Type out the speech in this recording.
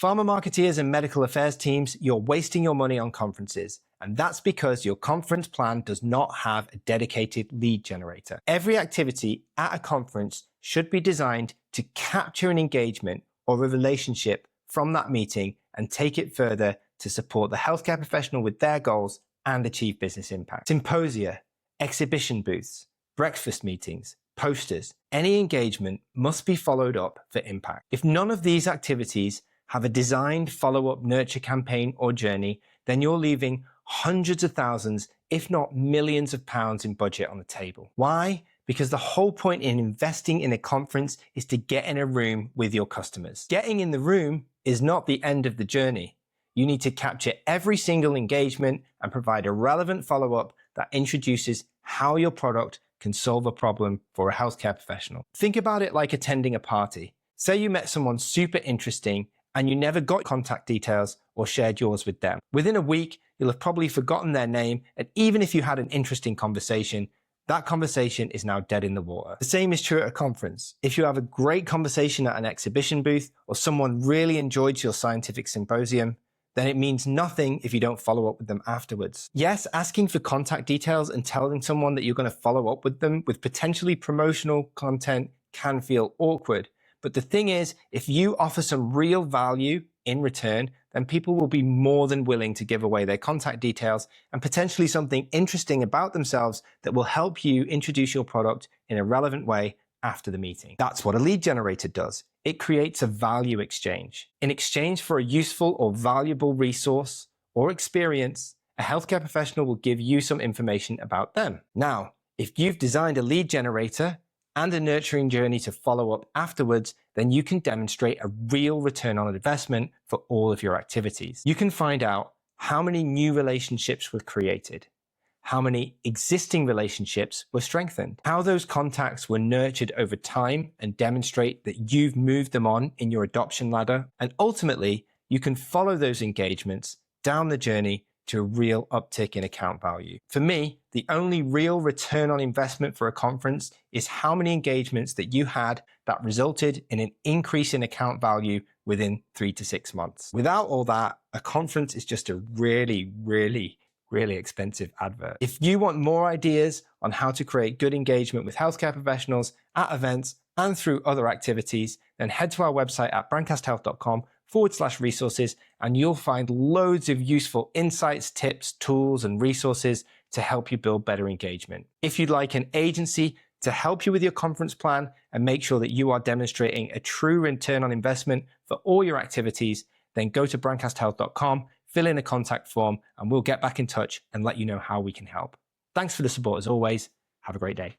Pharma marketeers and medical affairs teams, you're wasting your money on conferences. And that's because your conference plan does not have a dedicated lead generator. Every activity at a conference should be designed to capture an engagement or a relationship from that meeting and take it further to support the healthcare professional with their goals and achieve business impact. Symposia, exhibition booths, breakfast meetings, posters, any engagement must be followed up for impact. If none of these activities have a designed follow-up nurture campaign or journey, then you're leaving hundreds of thousands, if not millions of pounds in budget on the table. Why? Because the whole point in investing in a conference is to get in a room with your customers. Getting in the room is not the end of the journey. You need to capture every single engagement and provide a relevant follow-up that introduces how your product can solve a problem for a healthcare professional. Think about it like attending a party. Say you met someone super interesting and you never got contact details or shared yours with them. Within a week, you'll have probably forgotten their name, and even if you had an interesting conversation, that conversation is now dead in the water. The same is true at a conference. If you have a great conversation at an exhibition booth or someone really enjoyed your scientific symposium, then it means nothing if you don't follow up with them afterwards. Yes, asking for contact details and telling someone that you're going to follow up with them with potentially promotional content can feel awkward. But the thing is, if you offer some real value in return, then people will be more than willing to give away their contact details and potentially something interesting about themselves that will help you introduce your product in a relevant way after the meeting. That's what a lead generator does. It creates a value exchange. In exchange for a useful or valuable resource or experience, a healthcare professional will give you some information about them. Now, if you've designed a lead generator and a nurturing journey to follow up afterwards, then you can demonstrate a real return on investment for all of your activities. You can find out how many new relationships were created, how many existing relationships were strengthened, how those contacts were nurtured over time and demonstrate that you've moved them on in your adoption ladder. And ultimately, you can follow those engagements down the journey to a real uptick in account value. For me, the only real return on investment for a conference is how many engagements that you had that resulted in an increase in account value within 3 to 6 months. Without all that, a conference is just a really expensive advert. If you want more ideas on how to create good engagement with healthcare professionals at events and through other activities, then head to our website at brandcasthealth.com/resources, and you'll find loads of useful insights, tips, tools, and resources to help you build better engagement. If you'd like an agency to help you with your conference plan and make sure that you are demonstrating a true return on investment for all your activities, then go to brandcasthealth.com, fill in a contact form, and we'll get back in touch and let you know how we can help. Thanks for the support as always. Have a great day.